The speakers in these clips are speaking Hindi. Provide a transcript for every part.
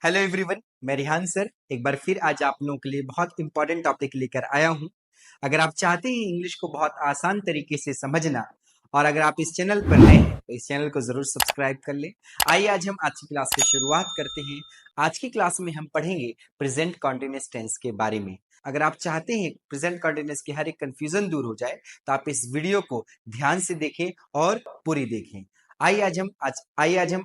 हेलो एवरीवन, मैं रिहान सर एक बार फिर आज आप लोगों के लिए बहुत इंपॉर्टेंट टॉपिक लेकर आया हूं। अगर आप चाहते हैं इंग्लिश को बहुत आसान तरीके से समझना और अगर आप इस चैनल पर नए हैं तो इस चैनल को जरूर सब्सक्राइब कर लें। आइए आज हम आज की क्लास की शुरुआत करते हैं। आज की क्लास में हम पढ़ेंगे प्रेजेंट कॉन्टिन्यूअस टेंस के बारे में। अगर आप चाहते हैं प्रेजेंट कॉन्टिन्यूअस की हर एक कंफ्यूजन दूर हो जाए तो आप इस वीडियो को ध्यान से देखें और पूरी देखें। आइए आज हम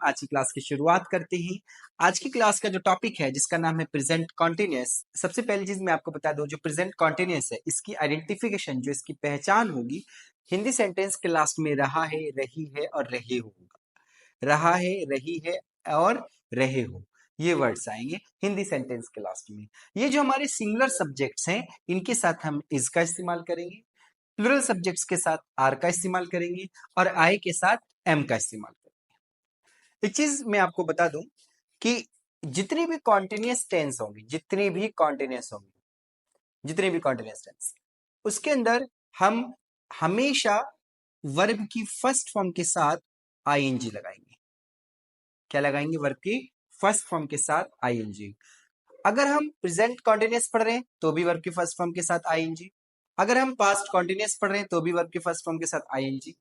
आज की क्लास की शुरुआत करते हैं। आज की क्लास का जो टॉपिक है जिसका नाम है प्रेजेंट कॉन्टिन्यूअस। सबसे पहली चीज मैं आपको बता दूं, जो प्रेजेंट कॉन्टिन्यूअस है इसकी आइडेंटिफिकेशन, जो इसकी पहचान होगी, हिंदी सेंटेंस के लास्ट में रहा है, रही है और रहे होगा। रहा है, रही है और रहे हो, ये वर्ड्स आएंगे हिंदी सेंटेंस के लास्ट में। ये जो हमारे सिंगुलर सब्जेक्ट्स हैं इनके साथ हम इज का इस्तेमाल करेंगे, प्लूरल सब्जेक्ट्स के साथ आर का इस्तेमाल करेंगे और आई के साथ एम का इस्तेमाल करेंगे। एक चीज मैं आपको बता दूं कि जितनी भी कॉन्टिन्यूअस टेंस होंगी, जितने भी कॉन्टिन्यूअस टेंस, उसके अंदर हम हमेशा वर्ब की फर्स्ट फॉर्म के साथ आईएनजी लगाएंगे। क्या लगाएंगे? वर्ब की फर्स्ट फॉर्म के साथ आईएनजी। अगर हम प्रेजेंट कॉन्टिन्यूअस पढ़ रहे हैं तो भी वर्ब की फर्स्ट फॉर्म के साथ आईएनजी। अगर हम पास्ट कॉन्टिन्यूअस पढ़ रहे हैं तो भी वर्ब की फर्स्ट फॉर्म के साथ आईएनजी।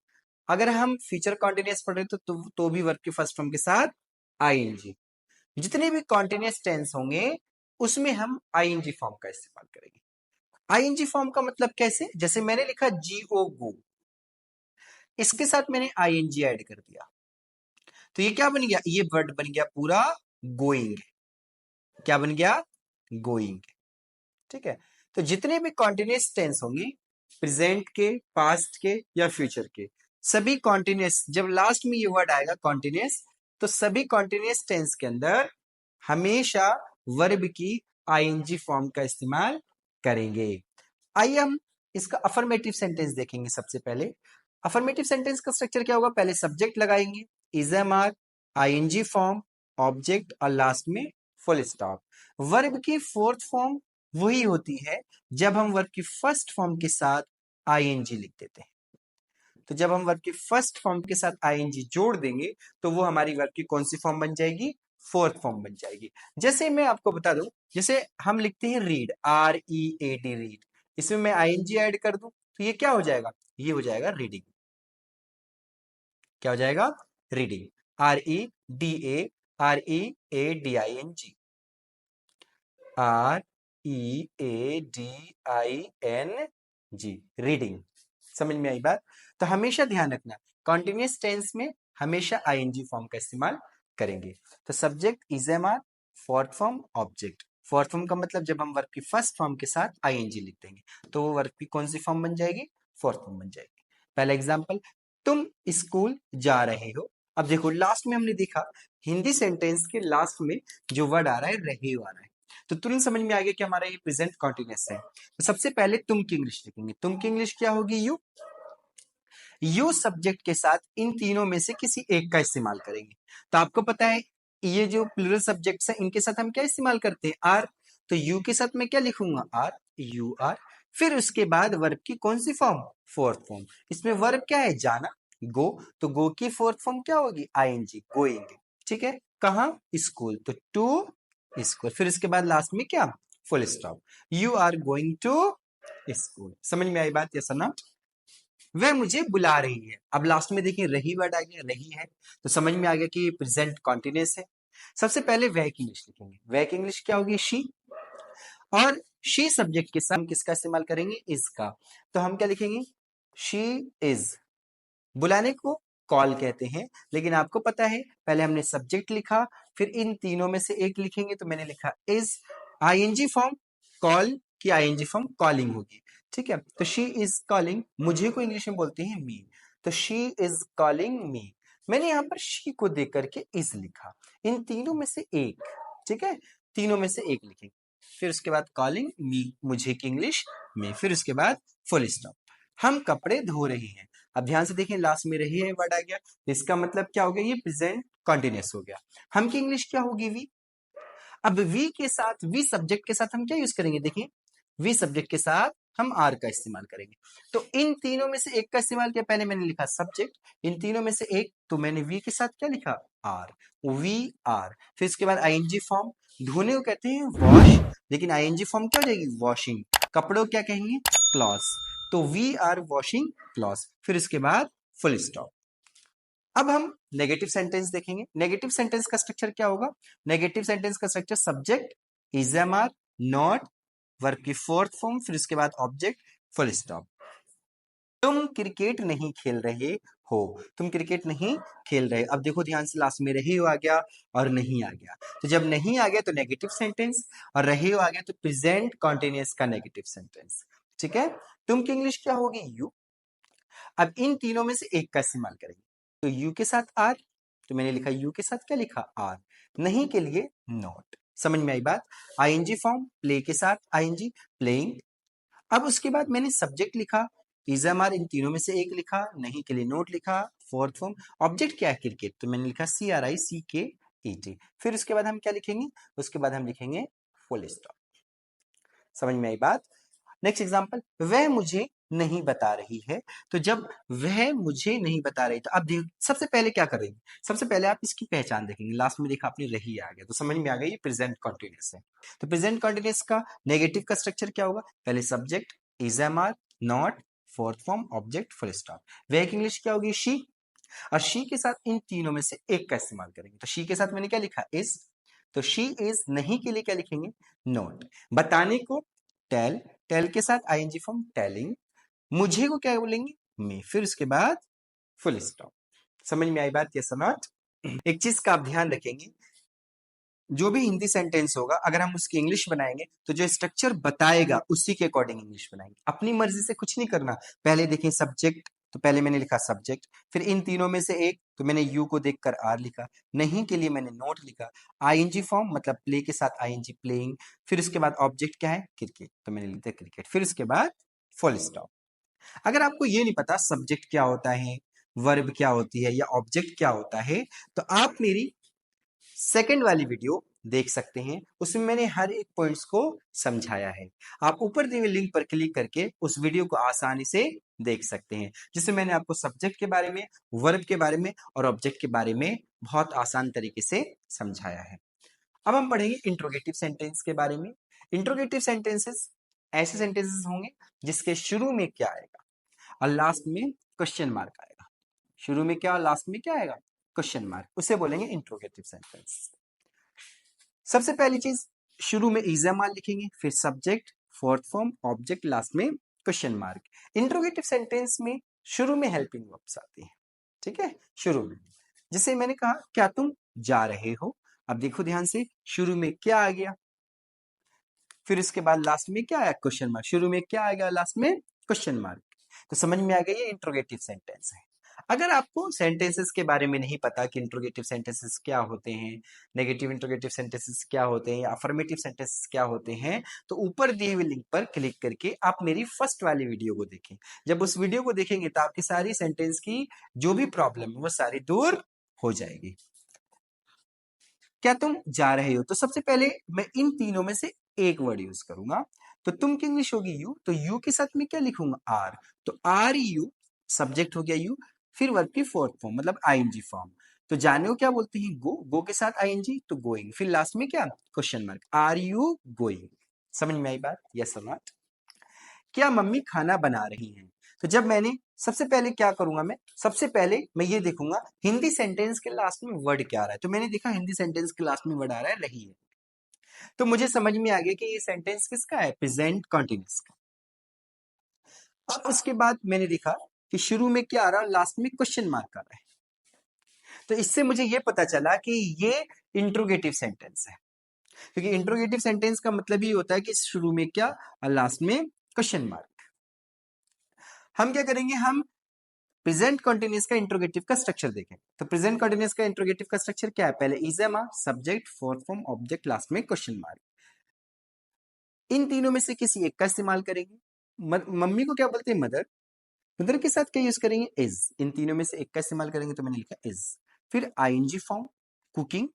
अगर हम फ्यूचर कॉन्टिन्यूअस पढ़ रहे हैं तो भी वर्ब की फर्स्ट फॉर्म के साथ आईएनजी। जितने भी कॉन्टिन्यूअस टेंस होंगे उसमें हम आईएनजी फॉर्म का इस्तेमाल करेंगे। आईएनजी फॉर्म का मतलब कैसे? जैसे मैंने लिखा जीओ गो, इसके साथ मैंने आईएनजी ऐड कर दिया तो ये क्या बन गया? ये वर्ड बन गया पूरा गोइंग। क्या बन गया? गोइंग। ठीक है। तो जितने भी कॉन्टिन्यूअस टेंस होंगे, प्रेजेंट के, पास्ट के या फ्यूचर के, सभी कॉन्टिन्यूअस, जब लास्ट में ये वर्ड आएगा कॉन्टिन्यूअस, तो सभी कॉन्टिन्यूअस टेंस के अंदर हमेशा वर्ब की आईएनजी फॉर्म का इस्तेमाल करेंगे। आइए हम इसका अफर्मेटिव सेंटेंस देखेंगे। सबसे पहले अफर्मेटिव सेंटेंस का स्ट्रक्चर क्या होगा? पहले सब्जेक्ट लगाएंगे, is am are, ING form, object और लास्ट में फुल स्टॉप। वर्ब की फोर्थ फॉर्म वही होती है जब हम वर्ब की फर्स्ट फॉर्म के साथ आईएनजी लिख देते हैं। तो जब हम वर्ब की फर्स्ट फॉर्म के साथ आईएनजी जोड़ देंगे तो वो हमारी वर्ब की कौन सी फॉर्म बन जाएगी? फोर्थ फॉर्म बन जाएगी। जैसे मैं आपको बता दूं, जैसे हम लिखते हैं रीड, READ, रीड, इसमें मैं आईएनजी ऐड कर दूं तो ये क्या हो जाएगा? ये हो जाएगा रीडिंग। क्या हो जाएगा? रीडिंग। REDING, READING, reading. समझ में आई बात? तो हमेशा ध्यान रखना, कॉन्टिन्यूअस टेंस में हमेशा आईएनजी फॉर्म का इस्तेमाल करेंगे। तो subject is am are, fourth form object. Fourth form का मतलब जब हम वर्ब की फर्स्ट फॉर्म के साथ आईएनजी लिख देंगे तो वो वर्ब की कौन सी फॉर्म बन जाएगी? फोर्थ फॉर्म बन जाएगी। पहला एग्जाम्पल, तुम स्कूल जा रहे हो। अब देखो लास्ट में हमने देखा हिंदी सेंटेंस के लास्ट में जो वर्ड आ रहा है रहे हो आ रहा है, तो तुरंत समझ में आ गया कि हमारा ये प्रेजेंट कॉन्टिन्यूअस है। तो सबसे पहले तुम की इंग्लिश लिखेंगे। तुम की इंग्लिश क्या होगी? यू। यू सब्जेक्ट के साथ इन तीनों में से किसी एक का इस्तेमाल करेंगे। तो आपको पता है ये जो प्लूरल सब्जेक्ट्स हैं इनके साथ हम क्या इस्तेमाल करते हैं? आर। तो यू के साथ मैं क्या लिखूंगा? Are, you are. फिर उसके बाद वर्ब की कौन सी फॉर्म? Fourth form. इसमें वर्ब क्या है? जाना, गो। तो गो की फोर्थ फॉर्म क्या होगी? ING, going. ठीक है। कहा? स्कूल, तो टू स्कूल। फिर इसके बाद लास्ट में क्या? Full stop. You are going to school. समझ में आई बात? यस ना? वह मुझे बुला रही है। अब लास्ट में देखिए रही वर्ड आ गया, रही है, तो समझ में आ गया कि ये प्रेजेंट कॉन्टिन्यूअस है। सबसे पहले वह की इंग्लिश लिखेंगे। वह की इंग्लिश क्या होगी? शी। और शी सब्जेक्ट के साथ हम किसका इस्तेमाल करेंगे? इज का। तो हम क्या लिखेंगे? She is. बुलाने को कॉल कहते हैं, लेकिन आपको पता है पहले हमने सब्जेक्ट लिखा फिर इन तीनों में से एक लिखेंगे, तो मैंने लिखा इज। आईएनजी फॉर्म कॉल की आईएनजी फॉर्म कॉलिंग होगी। ठीक है। तो शी इज कॉलिंग, मुझे को इंग्लिश में बोलते हैं मी, तो शी इज कॉलिंग मी। मैंने यहां पर शी को देख करके इज लिखा। इन तीनों में से एक, ठीक है, तीनों में से एक लिखेंगे। फिर उसके बाद कॉलिंग मी, मुझे की इंग्लिश में, फिर उसके बाद फुल स्टॉप। हम कपड़े धो रहे हैं। अब ध्यान से देखें लास्ट में रही है वर्ड आ गया, इसका मतलब क्या हो गया? ये प्रेजेंट कॉन्टिन्यूअस हो गया। हम की इंग्लिश क्या होगी? वी। अब वी के साथ, वी सब्जेक्ट के साथ हम क्या यूज करेंगे? देखिए वी सब्जेक्ट के साथ हम आर का इस्तेमाल करेंगे। तो इन तीनों में से एक का इस्तेमाल किया, पहले मैंने लिखा सब्जेक्ट, इन तीनों में से एक, तो मैंने वी के साथ क्या लिखा? Are, we are. फिर इसके बाद आईएनजी फॉर्म, धोने को कहते हैं वॉश, लेकिन आईएनजी फॉर्म क्या हो जाएगी, वॉशिंग। कपड़ों क्या कहेंगे, क्लॉथ्स। तो वी आर वॉशिंग क्लॉथ्स। फिर इसके बाद फुल स्टॉप। अब हम नेगेटिव सेंटेंस देखेंगे। नेगेटिव सेंटेंस का स्ट्रक्चर क्या होगा, नेगेटिव सेंटेंस का structure subject, is am are, not, verb की फोर्थ फॉर्म, फिर उसके बाद ऑब्जेक्ट, फुल स्टॉप। तुम क्रिकेट नहीं खेल रहे हो, तुम क्रिकेट नहीं खेल रहे। अब देखो ध्यान से, लास्ट में रहे हो आ गया और नहीं आ गया। तो जब नहीं आ गया तो नेगेटिव सेंटेंस, और रहे हो आ गया तो प्रेजेंट कॉन्टिन्यूअस का नेगेटिव सेंटेंस। ठीक है, तुम की इंग्लिश क्या होगी, यू। अब इन तीनों में से एक का इस्तेमाल करेंगे। तो यू के साथ आर, तो मैंने लिखा यू के साथ क्या लिखा, आर। नहीं के लिए नॉट। समझ में आई बात। आईएनजी फॉर्म, प्ले के साथ आईएनजी, प्लेइंग। अब उसके बाद मैंने सब्जेक्ट लिखा, इज एम आर, इन तीनों में से एक लिखा, नहीं के लिए नोट लिखा, फोर्थ फॉर्म। ऑब्जेक्ट क्या है, क्रिकेट, तो मैंने लिखा सी आर आई सी के ई टी। फिर उसके बाद हम क्या लिखेंगे, उसके बाद हम लिखेंगे फुल स्टॉप। समझ में आई बात। नेक्स्ट एग्जांपल, वह मुझे नहीं बता रही है। तो जब वह मुझे नहीं बता रही, तो अब सबसे पहले क्या करेंगे, सबसे पहले आप इसकी पहचान देखेंगे। लास्ट में देखा आपने रही आ गया, तो समझ में आ गया ये प्रेजेंट कॉन्टिन्यूअस है। तो प्रेजेंट कॉन्टिन्यूअस का नेगेटिव का स्ट्रक्चर क्या होगा, पहले subject, is am are, not, fourth form, object, full stop. वह की इंग्लिश क्या होगी, शी। और शी के साथ इन तीनों में से एक का इस्तेमाल करेंगे। तो शी के साथ मैंने क्या लिखा, इज। तो शी इज। नहीं के लिए क्या लिखेंगे, नॉट। बताने को टेल, टेल के साथ आईएनजी फॉर्म, टेलिंग। मुझे को क्या बोलेंगे, मी। फिर उसके बाद फुल स्टॉप। समझ में आई बात, यस और नॉट। एक चीज का आप ध्यान रखेंगे, जो भी हिंदी सेंटेंस होगा अगर हम उसकी इंग्लिश बनाएंगे तो जो स्ट्रक्चर बताएगा उसी के अकॉर्डिंग इंग्लिश बनाएंगे। अपनी मर्जी से कुछ नहीं करना। पहले देखें सब्जेक्ट, तो पहले मैंने लिखा सब्जेक्ट, फिर इन तीनों में से एक, तो मैंने यू को देखकर आर लिखा। नहीं के लिए मैंने नोट लिखा। आईएनजी फॉर्म मतलब प्ले के साथ आईएनजी, प्लेइंग। फिर उसके बाद ऑब्जेक्ट क्या है, क्रिकेट, तो मैंने लिखा क्रिकेट। फिर उसके बाद फुल स्टॉप। अगर आपको ये नहीं पता सब्जेक्ट क्या होता है, वर्ब क्या होती है, या ऑब्जेक्ट क्या होता है, तो आप मेरी सेकंड वाली वीडियो देख सकते हैं। उसमें मैंने हर एक पॉइंट्स को समझाया है। आप ऊपर दिए हुए लिंक पर क्लिक करके उस वीडियो को आसानी से देख सकते हैं, जिसमें मैंने आपको सब्जेक्ट के बारे में, वर्ब के बारे में और ऑब्जेक्ट के बारे में बहुत आसान तरीके से समझाया है। अब हम पढ़ेंगे इंट्रोगेटिव सेंटेंस के बारे में। इंट्रोगेटिव सेंटेंसेस ऐसे सेंटेंसेस होंगे जिसके शुरू में क्या आएगा और लास्ट में क्वेश्चन मार्क आएगा। शुरू में क्या और लास्ट में क्या आएगा, क्वेश्चन मार्क, उसे बोलेंगे इंट्रोगेटिव सेंटेंस। सबसे पहली चीज, शुरू में इज एम आर लिखेंगे, फिर subject, fourth form, object, last में क्वेश्चन मार्क। इंट्रोगेटिव सेंटेंस में शुरू में हेल्पिंग वर्ब्स आती है। ठीक है, शुरू में, जैसे मैंने कहा क्या तुम जा रहे हो। अब देखो ध्यान से, शुरू में क्या आ गया, फिर इसके बाद लास्ट में क्या आया, क्वेश्चन मार्क। शुरू में क्या आएगा, लास्ट में क्वेश्चन मार्क। तो समझ में आ गई ये इंट्रोगेटिव सेंटेंस है। अगर आपको सेंटेंसेस के बारे में नहीं पता कि इंट्रोगेटिव सेंटेंसेस क्या होते हैं, नेगेटिव इंट्रोगेटिव सेंटेंसेस क्या होते हैं, अफर्मेटिव सेंटेंसेस क्या होते हैं, तो ऊपर दिए हुए लिंक पर क्लिक करके आप मेरी फर्स्ट वाली वीडियो को देखें। जब उस वीडियो को देखेंगे तो आपकी सारी सेंटेंस की जो भी प्रॉब्लम है वो सारी दूर हो जाएगी। क्या तुम जा रहे हो, तो सबसे पहले मैं इन तीनों में से एक वर्ड यूज करूंगा। तो तुम की इंग्लिश होगी यू, तो यू के साथ में क्या लिखूंगा, आर। तो आर यू, सब्जेक्ट हो गया यू, फिर वर्ब की फोर्थ फॉर्म मतलब आईएनजी फॉर्म। तो जाने को क्या बोलते हैं, गो, गो के साथ आईएनजी तो गोइंग, फिर लास्ट में क्या, question mark, are you going. समझ में आई बात, यस और नॉट। क्या मम्मी खाना बना रही हैं, तो जब मैंने सबसे पहले क्या करूंगा, मैं सबसे पहले मैं ये देखूंगा हिंदी सेंटेंस के लास्ट में वर्ड क्या आ रहा है। तो मैंने देखा हिंदी सेंटेंस के लास्ट में वर्ड आ रहा है रही है, तो मुझे समझ में आ गया कि ये सेंटेंस किसका है, प्रेजेंट कंटिन्यूअस का। अब उसके बाद मैंने देखा कि शुरू में क्या आ रहा है, लास्ट में क्वेश्चन मार्क आ रहा है। तो इससे मुझे ये पता चला कि ये इंट्रोगेटिव सेंटेंस है, क्योंकि इंट्रोगेटिव सेंटेंस का मतलब ये होता है कि शुरू में क्या और लास्ट में क्वेश्चन मार्क। हम क्या करेंगे, हम प्रेजेंट कंटिन्यूअस का इंट्रोगेटिव का स्ट्रक्चर देखें। तो प्रेजेंट कंटिन्यूअस का इंट्रोगेटिव का स्ट्रक्चर क्या है, पहले is am are, subject, fourth form, object, last में क्वेश्चन मार्क। इन तीनों में से किसी एक का इस्तेमाल करेंगे। मम्मी को क्या बोलते हैं, मदर। मदर के साथ क्या यूज करेंगे, इज। इन तीनों में से एक का इस्तेमाल करेंगे, तो मैंने लिखा इज। फिर आईएनजी फॉर्म, कुकिंग,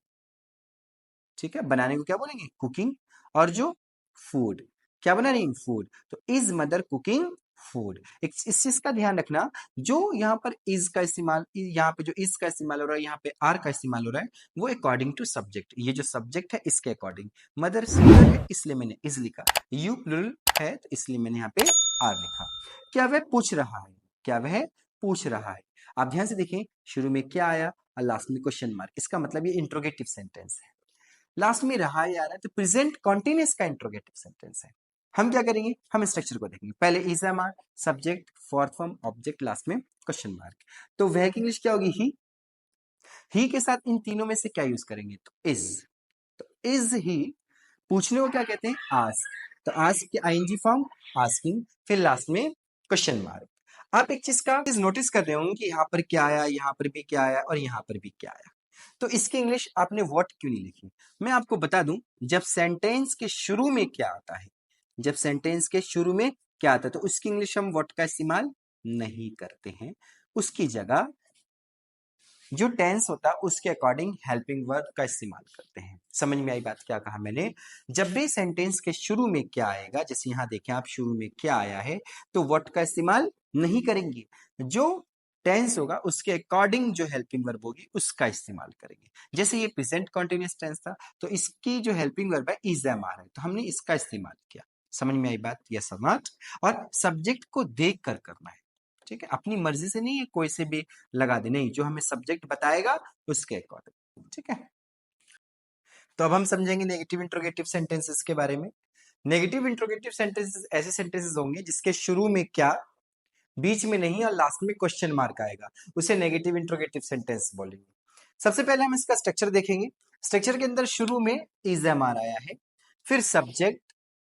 ठीक है, बनाने को क्या बोलेंगे, कुकिंग। और जो फूड, क्या बना रही, फूड, तो इज मदर कुकिंग फूड। इस चीज का ध्यान रखना, जो यहाँ पर इज का इस्तेमाल, यहाँ पे जो इज का इस्तेमाल हो रहा है, यहाँ पे आर का इस्तेमाल हो रहा है, वो अकॉर्डिंग टू सब्जेक्ट। ये जो सब्जेक्ट है इसके अकॉर्डिंग। मदर सिंगुलर है इसलिए मैंने इज लिखा, यू प्लूरल है तो इसलिए मैंने यहाँ पे आर लिखा। क्या वह पूछ रहा है, क्या वह पूछ रहा है। आप ध्यान से देखें, शुरू में क्या आया और लास्ट में क्वेश्चन मार्क, इसका मतलब ये इंट्रोगेटिव सेंटेंस है। लास्ट में रहा ही आ रहा है तो प्रेजेंट कॉन्टिन्यूअस का इंट्रोगेटिव सेंटेंस है। हम क्या करेंगे, हम स्ट्रक्चर को देखेंगे। पहले is am are, subject, fourth form, object, last में क्वेश्चन मार्क। तो वह की इंग्लिश क्या होगी, ही के साथ इन तीनों में से क्या यूज करेंगे, तो इज ही। पूछने को क्या कहते हैं, आस्क। तो आस्क की आईएनजी फॉर्म आस्किंग, फिर लास्ट में क्वेश्चन मार्क। आप एक चीज का नोटिस कर रहे होंगे कि यहाँ पर क्या आया, यहाँ पर भी क्या आया और यहाँ पर भी क्या आया। तो इसकी इंग्लिश आपने व्हाट क्यों नहीं लिखी। मैं आपको बता दूं, जब सेंटेंस के शुरू में क्या आता है, जब सेंटेंस के शुरू में क्या आता है तो उसकी इंग्लिश हम व्हाट का इस्तेमाल नहीं करते हैं। उसकी जगह जो टेंस होता है उसके अकॉर्डिंग हेल्पिंग वर्ब का इस्तेमाल करते हैं। समझ में आई बात, क्या कहा मैंने। जब भी सेंटेंस के शुरू में क्या आएगा, जैसे यहां देखें आप, शुरू में क्या आया है तो व्हाट का इस्तेमाल नहीं करेंगे। जो टेंस होगा उसके अकॉर्डिंग जो हेल्पिंग वर्ब होगी उसका इस्तेमाल करेंगे। जैसे ये प्रेजेंट कॉन्टिन्यूअस टेंस था तो इसकी जो हेल्पिंग वर्ब है इज एम आर है, तो हमने इसका इस्तेमाल किया। समझ में आई बात, यस और नॉट। और सब्जेक्ट को देख कर करना है, ठीक है, अपनी मर्जी से नहीं है कोई से भी लगा दे, नहीं, जो हमें सब्जेक्ट बताएगा उसके अकॉर्डिंग, ठीक है। तो अब हम समझेंगे नेगेटिव इंट्रोगेटिव सेंटेंसेस के बारे में। नेगेटिव इंट्रोगेटिव सेंटेंसेस ऐसे सेंटेंसेस होंगे जिसके शुरू में क्या, बीच में नहीं और लास्ट में क्वेश्चन मार्क आएगा, उसे नेगेटिव इंट्रोगेटिव सेंटेंस बोलेंगे। सबसे पहले हम इसका स्ट्रक्चर देखेंगे। स्ट्रक्चर के अंदर शुरू में इज एम आर आया है, फिर सब्जेक्ट,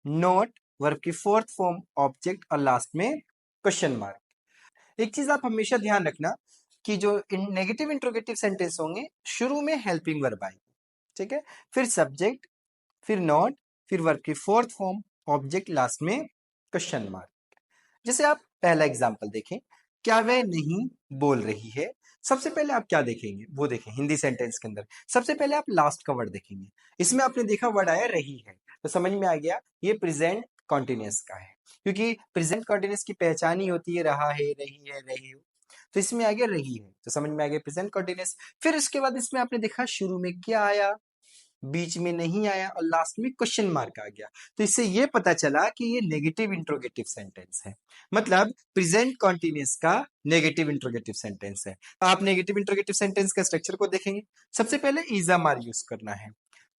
नोट, वर्ब की फोर्थ फॉर्म, ऑब्जेक्ट और लास्ट में क्वेश्चन मार्क। एक चीज आप हमेशा ध्यान रखना कि जो नेगेटिव इंट्रोगेटिव सेंटेंस होंगे शुरू में हेल्पिंग वर्ब आएगी, ठीक है, फिर सब्जेक्ट, फिर नॉट, फिर वर्ब की फोर्थ फॉर्म, ऑब्जेक्ट, लास्ट में क्वेश्चन मार्क। जैसे आप पहला एग्जांपल देखें, क्या वह नहीं बोल रही है। सबसे पहले आप क्या देखेंगे, वो देखें हिंदी सेंटेंस के अंदर सबसे पहले आप लास्ट का वर्ड देखेंगे। इसमें आपने देखा वर्ड आया रही है, तो समझ में आ गया ये प्रेजेंट कॉन्टिन्यूअस का है, क्योंकि प्रेजेंट कॉन्टिन्यूअस की पहचान ही होती है रहा है, रही है, रही हो। तो इसमें आ गया रही है, तो समझ में आ गया प्रेजेंट कॉन्टिन्यूअस। फिर उसके बाद इसमें आपने देखा शुरू में क्या आया, बीच में नहीं आया और लास्ट में क्वेश्चन मार्क आ गया। तो इससे ये पता चला कि ये नेगेटिव इंट्रोगेटिव सेंटेंस है, मतलब प्रेजेंट कॉन्टिन्यूअस का नेगेटिव इंट्रोगेटिव सेंटेंस है। आप नेगेटिव इंट्रोगेटिव सेंटेंस का स्ट्रक्चर को देखेंगे। सबसे पहले इज एम आर यूज करना है,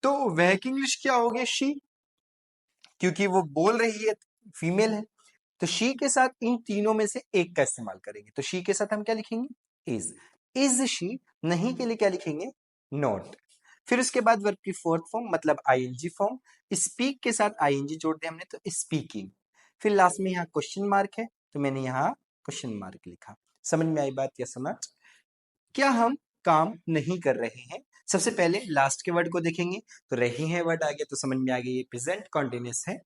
तो वह की इंग्लिश क्या हो गया, शी, क्योंकि वो बोल रही है, फीमेल है, तो शी के साथ इन तीनों में से एक का इस्तेमाल करेंगे। तो शी के साथ हम क्या लिखेंगे, इज शी। नहीं के लिए क्या लिखेंगे, नॉट। फिर उसके बाद वर्ब की फोर्थ फॉर्म मतलब आईएनजी फॉर्म, स्पीक के साथ आईएनजी जोड़ दिया हमने तो स्पीकिंग। फिर लास्ट में यहाँ क्वेश्चन मार्क है तो मैंने यहाँ क्वेश्चन मार्क लिखा। समझ में आई बात या समझ। क्या हम काम नहीं कर रहे हैं, सबसे पहले लास्ट के वर्ड को देखेंगे तो रही है वर्ड आ गया, तो समझ में आ गया ये प्रेजेंट कॉन्टिन्यूअस है।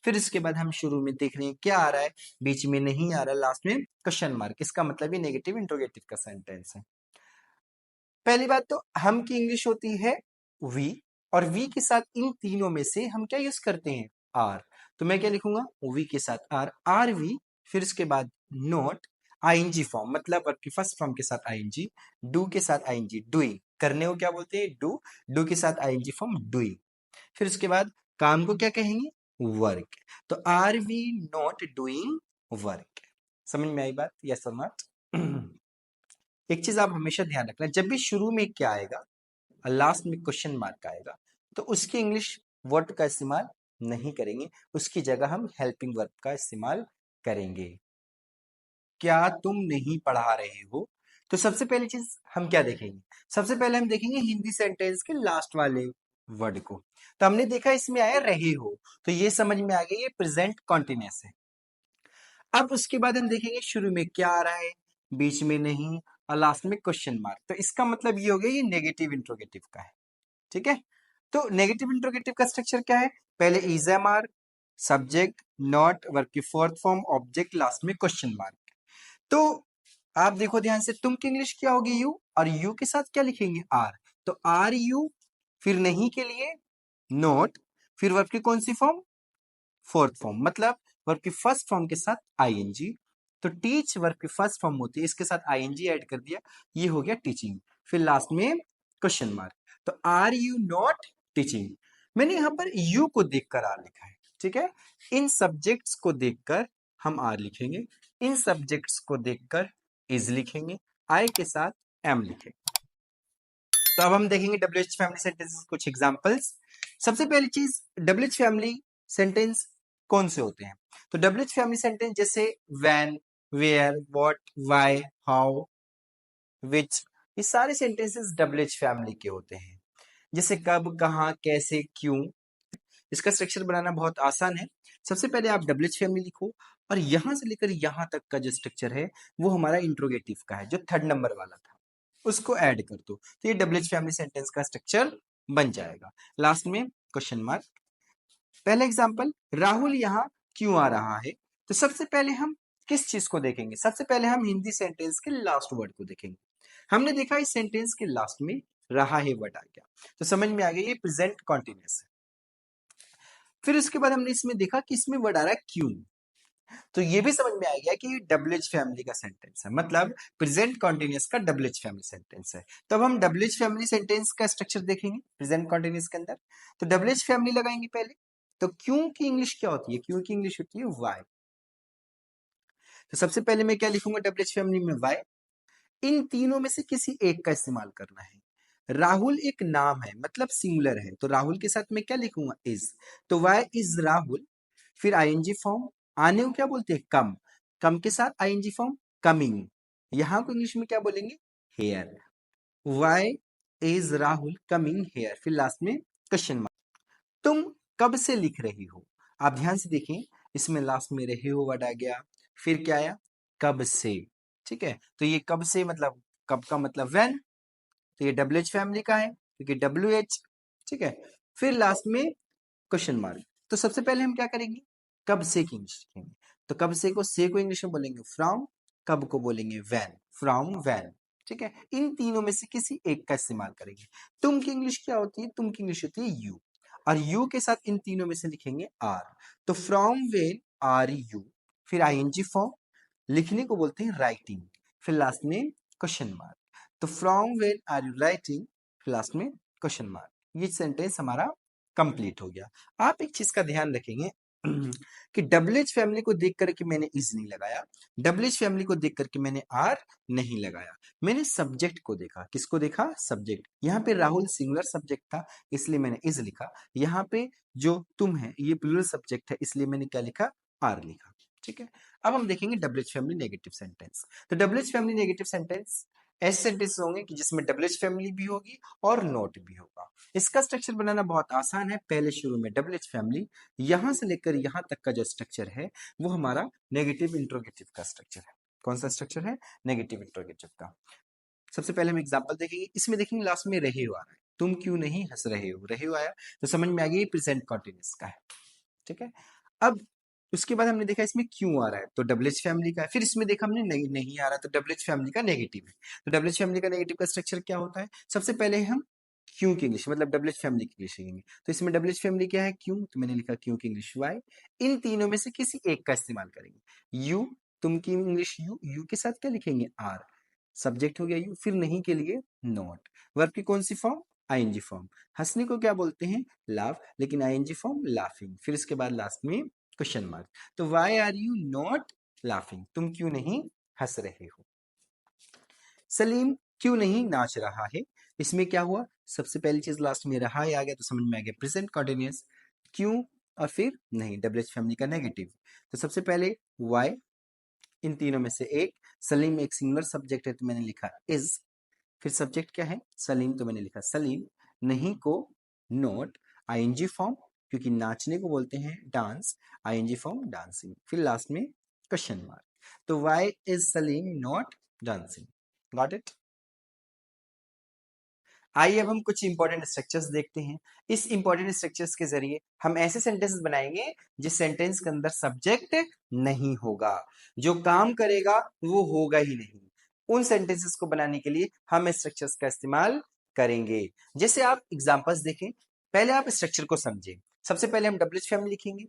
फिर इसके बाद हम शुरू में देख रहे हैं क्या आ रहा है, बीच में नहीं आ रहा, लास्ट में क्वेश्चन मार्क, इसका मतलब ये नेगेटिव इंट्रोगेटिव का सेंटेंस है। पहली बात तो हम की इंग्लिश होती है वी, और वी के साथ इन तीनों में से हम क्या यूज करते हैं, आर। तो मैं क्या लिखूंगा, वी के साथ आर, आर वी। फिर उसके बाद नोट, आईएनजी फॉर्म मतलब वर्ब की फर्स्ट फॉर्म के साथ आईएनजी, डू के साथ आईएनजी, डूइंग, करने को क्या बोलते हैं, डू, डू के साथ आईएनजी फॉर्म डूइंग। फिर उसके बाद काम को क्या कहेंगे, वर्क। तो are we not doing work. समझ में आई बात, यस और नॉट। एक चीज आप हमेशा ध्यान रखना, जब भी शुरू में क्या आएगा और लास्ट में क्वेश्चन मार्क आएगा तो उसकी इंग्लिश वर्ड का इस्तेमाल नहीं करेंगे, उसकी जगह हम हेल्पिंग वर्ब का इस्तेमाल करेंगे। क्या तुम नहीं पढ़ा रहे हो, तो सबसे पहली चीज हम क्या देखेंगे, सबसे पहले हम देखेंगे हिंदी सेंटेंस के लास्ट वाले वर्ड को। तो हमने देखा इसमें आया रहे हो, तो ये समझ में आ गया ये प्रेजेंट कॉन्टिन्यूअस है। अब उसके बाद हम देखेंगे शुरू में क्या आ रहा है, बीच में नहीं और लास्ट में क्वेश्चन मार्क, तो इसका मतलब ये हो गया ये नेगेटिव इंट्रोगेटिव का है, ठीक है। तो नेगेटिव इंट्रोगेटिव का स्ट्रक्चर क्या है, पहले is am are, subject, not, verb की फोर्थ फॉर्म, ऑब्जेक्ट, लास्ट में क्वेश्चन मार्क। तो आप देखो ध्यान से, तुम की इंग्लिश क्या होगी, यू, और यू के साथ क्या लिखेंगे, आर। तो आर यू, फिर नहीं के लिए नोट, फिर वर्ब की कौन सी फॉर्म, फोर्थ फॉर्म, मतलब वर्ब की फर्स्ट फॉर्म के साथ आईएनजी। तो टीच वर्ब की फर्स्ट फॉर्म होती है, इसके साथ आईएनजी ऐड कर दिया, ये हो गया टीचिंग। फिर लास्ट में क्वेश्चन मार्क। तो आर यू नॉट टीचिंग, मैंने यहां पर यू को देखकर आर लिखा है, ठीक है। इन सब्जेक्ट्स को देखकर हम आर लिखेंगे, इन सब्जेक्ट्स को देखकर इज लिखेंगे, आई के साथ एम लिखेंगे। तो अब हम देखेंगे डब्ल्यूएच फैमिली सेंटेंसेस कुछ एग्जांपल्स। सबसे पहली चीज, डब्ल्यूएच फैमिली सेंटेंस कौन से होते हैं? तो डब्ल्यूएच फैमिली सेंटेंस जैसे when, where, what, why, how, which, ये सारे सेंटेंसेस डब्ल्यूएच फैमिली के होते हैं। जैसे कब, कहां, कैसे, क्यों। इसका स्ट्रक्चर बनाना बहुत आसान है। सबसे पहले आप डब्ल्यूएच फैमिली लिखो और यहां से लेकर यहां तक का जो स्ट्रक्चर है वो हमारा इंट्रोगेटिव का है, जो थर्ड नंबर वाला था, उसको ऐड कर दो, तो ये डब्ल्यूएच फैमिली सेंटेंस का स्ट्रक्चर बन जाएगा। लास्ट में क्वेश्चन मार्क। पहला एग्जांपल, राहुल यहाँ क्यों आ रहा है? तो सबसे पहले हम किस चीज को देखेंगे? सबसे पहले हम हिंदी सेंटेंस के लास्ट वर्ड को देखेंगे। हमने देखा इस सेंटेंस के लास्ट में रहा है वर्ड आ गया, तो समझ में आ गया ये प्रेजेंट कॉन्टिन्यूअस है। फिर उसके बाद हमने इसमें देखा कि इसमें वर्ड आ रहा है क्यों, तो ये भी समझ में आ गया कि ये डब्ल्यूएच फैमिली का सेंटेंस है, मतलब प्रेजेंट कॉन्टिन्यूअस का डब्ल्यूएच फैमिली सेंटेंस है। तो अब हम डब्ल्यूएच फैमिली सेंटेंस का स्ट्रक्चर देखेंगे प्रेजेंट कॉन्टिन्यूअस के अंदर। तो डब्ल्यूएच फैमिली लगाएंगे पहले। तो क्यों की इंग्लिश क्या होती है? क्यों की इंग्लिश होती है वाई। तो सबसे पहले मैं क्या लिखूंगा डब्ल्यूएच फैमिली में? वाई। इन तीनों में से किसी एक का इस्तेमाल करना है। राहुल एक नाम है, मतलब सिंगुलर है, तो राहुल के साथ मैं क्या लिखूंगा? इज। तो वाई इज राहुल। फिर आईएनजी फॉर्म, आने को क्या बोलते हैं? कम। कम के साथ आईएनजी फॉर्म कमिंग। यहां को इंग्लिश में क्या बोलेंगे? Here. Why is Rahul coming here. फिर लास्ट में क्वेश्चन मार्क। तुम कब से लिख रही हो? आप ध्यान से देखें, इसमें लास्ट में रहे हो वर्ड आ गया, फिर क्या आया? कब से। ठीक है, तो ये कब से मतलब कब का मतलब व्हेन, तो ये डब्ल्यू एच फैमिली का है क्योंकि डब्ल्यू एच। ठीक है, फिर लास्ट में क्वेश्चन मार्क। तो सबसे पहले हम क्या करेंगे? कब से की इंग्लिश लिखेंगे। तो कब से को इंग्लिश में बोलेंगे फ्रॉम, कब को बोलेंगे व्हेन, फ्रॉम व्हेन। ठीक है, इन तीनों में से किसी एक का इस्तेमाल करेंगे। तुम की इंग्लिश क्या होती है? तुम की इंग्लिश होती है यू, और यू के साथ इन तीनों में से लिखेंगे आर। तो फ्रॉम व्हेन आर यू, फिर आईएनजी फॉर्म, लिखने को बोलते हैं राइटिंग, फिर लास्ट में क्वेश्चन मार्क। तो from when are you writing, फिर लास्ट में क्वेश्चन मार्क। ये सेंटेंस हमारा कंप्लीट हो गया। आप एक चीज का ध्यान रखेंगे कि डब्ल्यूएच फैमिली को देख करके मैंने इज नहीं लगाया, डब्ल्यूएच फैमिली को देख करके मैंने आर नहीं लगाया, मैंने सब्जेक्ट को देखा। किसको देखा? सब्जेक्ट। यहाँ पे राहुल सिंगुलर सब्जेक्ट था इसलिए मैंने इज लिखा, यहाँ पे जो तुम है ये प्लूरल सब्जेक्ट है इसलिए मैंने क्या लिखा? आर लिखा। ठीक है, अब हम देखेंगे डब्ल्यूएच फैमिली नेगेटिव सेंटेंस। तो डब्ल्यूएच फैमिली नेगेटिव सेंटेंस ऐसे सेंटेंस होंगे कि जिसमें डब्ल्यूएच फैमिली भी होगी और नॉट भी होगा। इसका स्ट्रक्चर बनाना बहुत आसान है। पहले शुरू में डब्ल्यूएच फैमिली, यहां से लेकर यहां तक का जो स्ट्रक्चर है वो हमारा नेगेटिव इंट्रोगेटिव का स्ट्रक्चर है। कौन सा स्ट्रक्चर है? नेगेटिव इंट्रोगेटिव का। सबसे पहले हम एग्जांपल देखेंगे। इसमें देखेंगे लास्ट में रहे हो आ रहा है, तुम क्यों नहीं हंस रहे हो, रहे हो आया तो समझ में आ गया प्रेजेंट कॉन्टिन्यूअस का है। ठीक है, अब उसके बाद हमने देखा इसमें क्यों आ रहा है, तो डब्ल्यूएच फैमिली का है। फिर इसमें देखा हमने नहीं नहीं आ रहा, तो डब्ल्यूएच फैमिली का नेगेटिव है। तो डब्ल्यूएच फैमिली का नेगेटिव का स्ट्रक्चर क्या होता है? सबसे पहले हम क्यों की इंग्लिश मतलब डब्ल्यूएच फैमिली की इंग्लिश लिखेंगे। तो इसमें डब्ल्यूएच फैमिली क्या है? क्यों, तो मैंने लिखा क्यों की इंग्लिश वाई। इन तीनों में से किसी एक का इस्तेमाल करेंगे। यू, तुम की इंग्लिश यू, यू के साथ क्या लिखेंगे? आर। सब्जेक्ट हो गया यू, फिर नहीं के लिए नॉट। वर्ब की कौन सी फॉर्म? ING form. हंसने को क्या बोलते हैं? लाफ, लेकिन आईएनजी फॉर्म लाफिंग। फिर इसके बाद लास्ट में क्वेश्चन मार्क। तो why are you not laughing, तुम क्यों नहीं हंस रहे हो। सलीम क्यों नहीं नाच रहा है। इसमें क्या हुआ? सबसे पहली चीज लास्ट में रहा है आ गया, तो समझ में आ गया प्रेजेंट कॉन्टिन्यूअस। क्यों और फिर नहीं, डब्ल्यूएच फैमिली का नेगेटिव। तो सबसे पहले वाई, इन तीनों में से एक। सलीम एक सिंगुलर सब्जेक्ट है तो मैंने लिखा इज। फिर सब्जेक्ट क्या है? सलीम, तो मैंने लिखा सलीम। नहीं को नोट, आईएनजी फॉर्म, क्योंकि नाचने को बोलते हैं डांस, आईएनजी फॉर्म डांसिंग। फिर लास्ट में क्वेश्चन मार्क। तो why is Salim not dancing. Got it? आइए अब हम कुछ इंपॉर्टेंट स्ट्रक्चर्स देखते हैं। इस इंपॉर्टेंट स्ट्रक्चर्स के जरिए हम ऐसे सेंटेंसेस बनाएंगे जिस सेंटेंस के अंदर सब्जेक्ट नहीं होगा, जो काम करेगा वो होगा ही नहीं। उन सेंटेंसेस को बनाने के लिए हम स्ट्रक्चर्स का इस्तेमाल करेंगे। जैसे आप एग्जांपल्स देखें, पहले आप स्ट्रक्चर को समझें। सबसे पहले हम डब्ल्यूएच फैमिली लिखेंगे,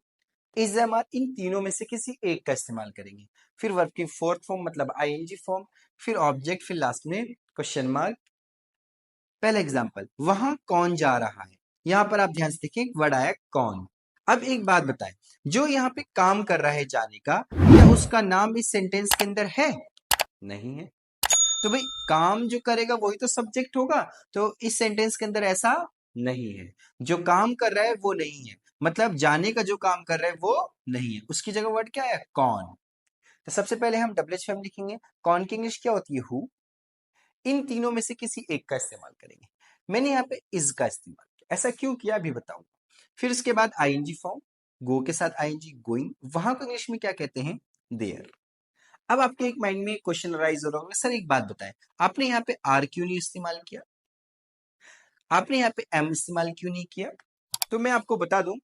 इज एम आर, इन तीनों में से किसी एक का इस्तेमाल करेंगे। फिर वर्ब की फोर्थ फॉर्म मतलब आईएनजी फॉर्म, फिर ऑब्जेक्ट, फिर लास्ट में क्वेश्चन मार्क। पहला एग्जांपल, वहां कौन जा रहा है। यहां पर आप ध्यान से देखिए वर्ड आया कौन। अब एक बात बताएं, जो यहाँ पे काम कर रहा है जाने का, क्या उसका नाम इस सेंटेंस के अंदर है? नहीं है। तो भाई काम जो करेगा वही तो सब्जेक्ट होगा, तो इस सेंटेंस के अंदर ऐसा नहीं है। जो काम कर रहा है वो नहीं है, मतलब जाने का जो काम कर रहा है वो नहीं है, उसकी जगह वर्ड क्या है? कौन। तो सबसे पहले हम डब्ल्यूएच फॉर्म लिखेंगे। कौन की इंग्लिश क्या होती है? हु। इन तीनों में से किसी एक का इस्तेमाल करेंगे। मैंने यहाँ पे इज का इस्तेमाल किया, ऐसा क्यों किया अभी बताऊंगा। फिर उसके बाद आईएनजी फॉर्म, गो के साथ आईएनजी, गोइंग, वहां को इंग्लिश में क्या कहते हैं? देयर। अब आपके एक माइंड में क्वेश्चन राइज हो रहा होगा, सर एक बात बताएं, आपने यहाँ पे आर क्यों नहीं इस्तेमाल किया, आपने यहाँ पे एम इस्तेमाल क्यों नहीं किया? तो मैं आपको बता दूं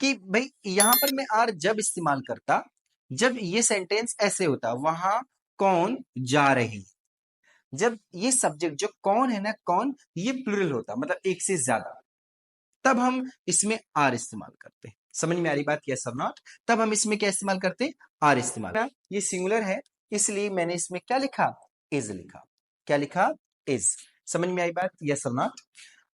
कि भाई यहाँ पर मैं आर जब इस्तेमाल करता जब ये सेंटेंस ऐसे होता, वहां कौन जा रहे हैं। जब ये सब्जेक्ट जो कौन है ना, कौन, ये प्लूरल होता मतलब एक से ज्यादा, तब हम इसमें आर इस्तेमाल करते हैं। समझ में आ रही बात? यस और नॉट। तब हम इसमें क्या इस्तेमाल करते हैं? आर इस्तेमाल। ये सिंगुलर है इसलिए मैंने इसमें क्या लिखा? इज लिखा। क्या लिखा? इज। समझ में आई बात? यस और नॉट।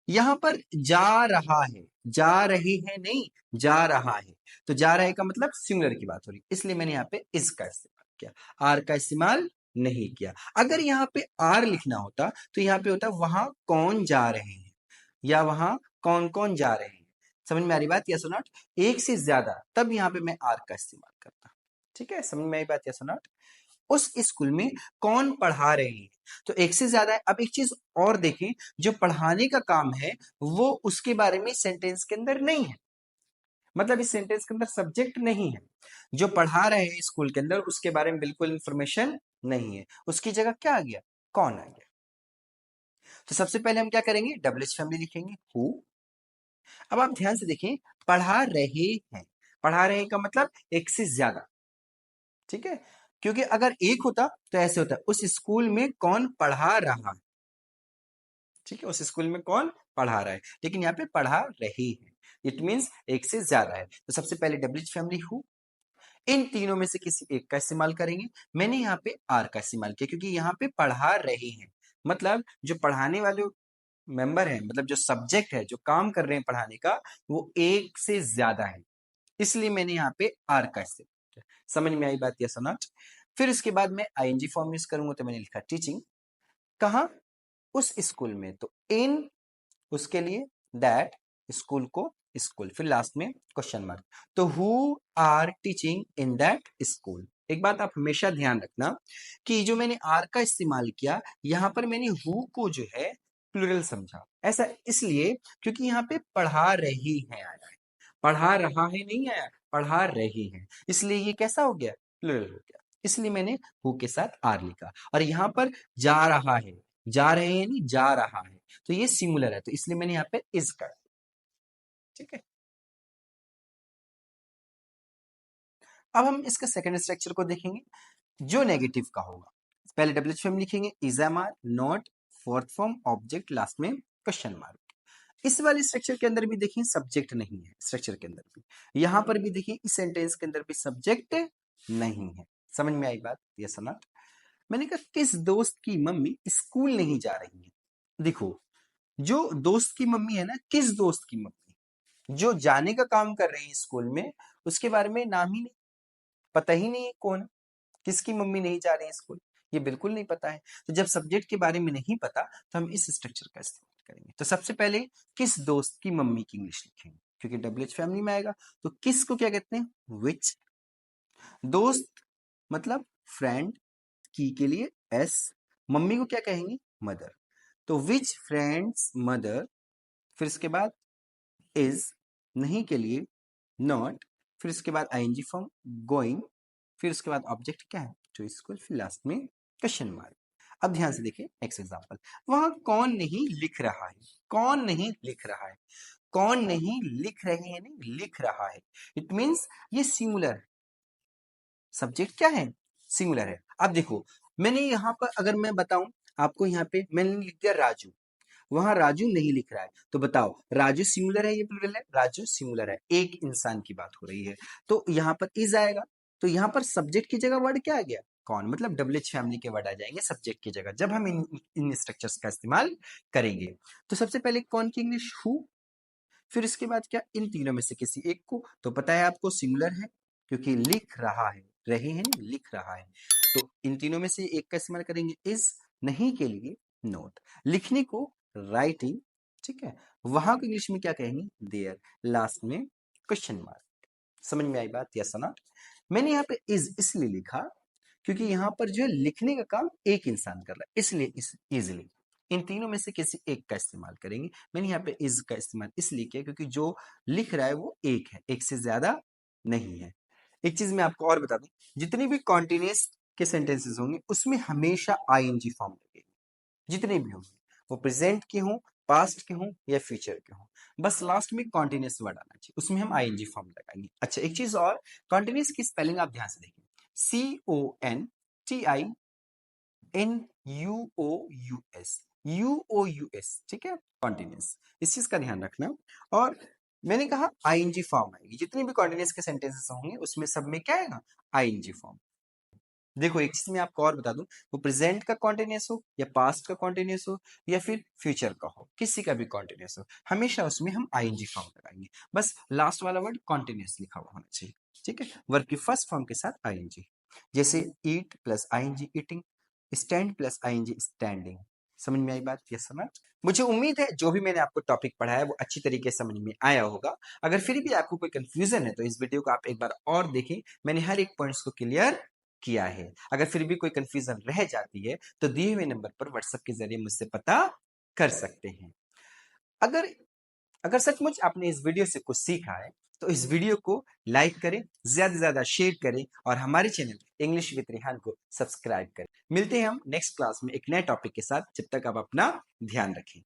यहां पर जा रहा है, जा रही है नहीं, जा रहा है, तो जा रहा है का मतलब सिंगुलर की बात हो रही, इसलिए मैंने यहाँ पे इज का इस्तेमाल किया, आर का इस्तेमाल नहीं किया। अगर यहाँ पे आर लिखना होता तो यहाँ पे होता वहां कौन जा रहे हैं, या वहां कौन कौन जा रहे हैं। समझ में आ रही बात? यस और नॉट। एक से ज्यादा, तब यहाँ पे मैं आर का इस्तेमाल करता। ठीक है, समझ में आई बात? यस और नॉट। उस स्कूल में कौन पढ़ा रहे हैं, तो एक से ज्यादा है। अब एक चीज और देखें, जो पढ़ाने का काम है वो उसके बारे में सेंटेंस के अंदर नहीं है, मतलब इस सेंटेंस के अंदर सब्जेक्ट नहीं है। जो पढ़ा रहे हैं स्कूल के अंदर उसके बारे में बिल्कुल इंफॉर्मेशन नहीं है, उसकी जगह क्या आ गया? कौन आ गया। तो सबसे पहले हम क्या करेंगे? डब्ल्यूएच फैमिली लिखेंगे, हु। अब आप ध्यान से देखें, पढ़ा रहे हैं, पढ़ा रहे का मतलब एक से ज्यादा। ठीक है, क्योंकि अगर एक होता तो ऐसे होता, उस स्कूल में कौन पढ़ा रहा है। ठीक है, उस स्कूल में कौन पढ़ा रहा है, लेकिन यहाँ पे पढ़ा रही है, इट मीन्स एक से ज्यादा है। तो सबसे पहले डब्ल्यूएच फैमिली हु, इन तीनों में से किसी एक का इस्तेमाल करेंगे। मैंने यहाँ पे आर का इस्तेमाल किया क्योंकि यहाँ पे पढ़ा रहे हैं, मतलब जो पढ़ाने वाले मेंबर है, मतलब जो सब्जेक्ट है, जो काम कर रहे हैं पढ़ाने का, वो एक से ज्यादा है, इसलिए मैंने यहाँ पे आर का इस्तेमाल किया। समझ में आई बात? यस और नॉट। फिर उसके बाद मैं आईएनजी फॉर्म यूज करूंगा, तो मैंने लिखा टीचिंग। कहा? उस स्कूल में, तो इन, उसके लिए, दैट, स्कूल को, स्कूल, फिर लास्ट में क्वेश्चन मार्क। तो who are teaching in that school. एक बात आप हमेशा ध्यान रखना कि जो मैंने आर का इस्तेमाल किया, यहां पर मैंने हु को जो है प्लूरल समझा। ऐसा इसलिए क्योंकि यहाँ पे पढ़ा रही है आया है, पढ़ा रहा है नहीं आया, पढ़ा रही है, इसलिए ये कैसा हो गया? प्लूरल हो गया, इसलिए मैंने हु के साथ आर लिखा। और यहां पर जा रहा है, जा रहे हैं नहीं, जा रहा है, तो ये सिंगुलर है, तो इसलिए मैंने यहाँ पे इज कर। ठीक है, अब हम इसका सेकंड स्ट्रक्चर को देखेंगे जो नेगेटिव का होगा। पहले डब्ल्यूएच फॉर्म लिखेंगे, is am are, not, fourth form, object, last में क्वेश्चन मार्क। इस वाले स्ट्रक्चर के अंदर भी देखिए सब्जेक्ट नहीं है, स्ट्रक्चर के अंदर भी, यहां पर भी देखिए इस सेंटेंस के अंदर भी सब्जेक्ट नहीं है। समझ में आई बात? यस और नॉट। मैंने कहा किस दोस्त की मम्मी स्कूल नहीं जा रही है। देखो, जो दोस्त की मम्मी है ना, किस दोस्त की मम्मी, जो जाने का काम कर रही है स्कूल में, उसके बारे में नाम ही नहीं, पता ही नहीं है कौन है, किसकी मम्मी नहीं जा रही है स्कूल, ये बिल्कुल नहीं पता है। तो जब सब्जेक्ट के बारे में नहीं पता तो हम इस स्ट्रक्चर का इस्तेमाल करेंगे। तो सबसे पहले किस दोस्त की मम्मी की इंग्लिश लिखेंगे, क्योंकि डब्ल्यूएच फैमिली में आएगा। तो किस को क्या कहते हैं? विच। दोस्त मतलब फ्रेंड, की के लिए एस, मम्मी को क्या कहेंगे? मदर। तो विच फ्रेंड्स मदर, फिर इसके बाद इज, नहीं के लिए नॉट, फिर इसके बाद आईएनजी फॉर्म गोइंग, फिर उसके बाद ऑब्जेक्ट क्या है? टू स्कूल, फिर लास्ट में क्वेश्चन मार्क। अब ध्यान से देखिए नेक्स्ट एग्जांपल, वहां कौन नहीं लिख रहा है, कौन नहीं लिख रहा है, कौन नहीं लिख रहे हैं, नहीं लिख रहा है, इट मींस ये सिंगुलर है, सब्जेक्ट क्या है? सिंगुलर है। अब देखो, मैंने यहां पर अगर मैं बताऊं आपको, यहाँ पे मैंने लिख दिया राजू, वहां राजू नहीं लिख रहा है, तो बताओ राजू सिंगुलर है ये प्लूरल है? राजू सिंगुलर है, एक इंसान की बात हो रही है, तो यहाँ पर इज आएगा। तो यहाँ पर सब्जेक्ट की जगह वर्ड क्या आ गया? कौन, मतलब डब्ल्यूएच फैमिली के वर्ड आ जाएंगे सब्जेक्ट की जगह जब हम इन स्ट्रक्चर्स का इस्तेमाल करेंगे। तो सबसे पहले कौन की इंग्लिश? हु। फिर इसके बाद क्या? इन तीनों में से किसी एक को, तो पता है आपको सिंगुलर है क्योंकि लिख रहा है, रहे हैं नहीं, लिख रहा है, तो इन तीनों में से एक का इस्तेमाल करेंगे इज, नहीं के लिए नोट, लिखने को राइटिंग, ठीक है, वहां को इंग्लिश में क्या कहेंगे? देयर, लास्ट में क्वेश्चन मार्क। समझ में आई बात? यस ना? मैंने यहाँ पे इज इसलिए लिखा क्योंकि यहाँ पर जो है लिखने का काम एक इंसान कर रहा है, इसलिए इजिली इन तीनों में से किसी एक का इस्तेमाल करेंगे। मैंने यहाँ पे इज का इस्तेमाल इसलिए किया क्योंकि जो लिख रहा है वो एक है, एक से ज्यादा नहीं है। एक चीज मैं आपको और बता दूं, जितनी भी कॉन्टिन्यूअस के सेंटेंसेस होंगे उसमें हमेशा आईएनजी फॉर्म लगेगी, जितने भी होंगे, वो प्रेजेंट के हों, पास्ट के हों या फ्यूचर के हों, बस लास्ट में कॉन्टिन्यूअस वर्ड आना चाहिए, उसमें हम आईएनजी फॉर्म लगाएंगे। अच्छा एक चीज और, कॉन्टिन्यूअस की स्पेलिंग आप ध्यान से देखिए, CONTINUOUS, ठीक है, कॉन्टिन्यूअस, इस चीज का ध्यान रखना। और मैंने कहा आईएनजी फॉर्म आएगी, जितने भी कॉन्टिन्यूअस के सेंटेंसेस होंगे उसमें सब में क्या आएगा? ING form. देखो एक चीज मैं आपको और बता दूं, वो प्रेजेंट का कॉन्टिन्यूअस हो या पास्ट का कॉन्टिन्यूअस हो या फिर फ्यूचर का हो, किसी का भी कॉन्टिन्यूअस हो, हमेशा उसमें हम आईएनजी फॉर्म लगाएंगे, बस लास्ट वाला वर्ड कॉन्टिन्यूअस लिखा हुआ होना चाहिए, ठीक है, वर्ब की फर्स्ट फॉर्म के साथ आईएनजी। जैसे eat plus ING eating, stand plus ING standing. समझ में आई बात? ये समझ, मुझे उम्मीद है जो भी मैंने आपको टॉपिक पढ़ाया वो अच्छी तरीके से समझ में आया होगा। अगर फिर भी आपको कोई कंफ्यूजन है तो इस वीडियो को आप एक बार और देखें, मैंने हर एक पॉइंट्स को क्लियर किया है। अगर फिर भी कोई कंफ्यूजन रह जाती है तो दिए हुए नंबर पर व्हाट्सएप के जरिए मुझसे पता कर सकते हैं। अगर अगर सचमुच आपने इस वीडियो से कुछ सीखा है तो इस वीडियो को लाइक करें, ज्यादा से ज्यादा शेयर करें और हमारे चैनल इंग्लिश विद रेहान को सब्सक्राइब करें। मिलते हैं हम नेक्स्ट क्लास में एक नए टॉपिक के साथ, जब तक आप अपना ध्यान रखें।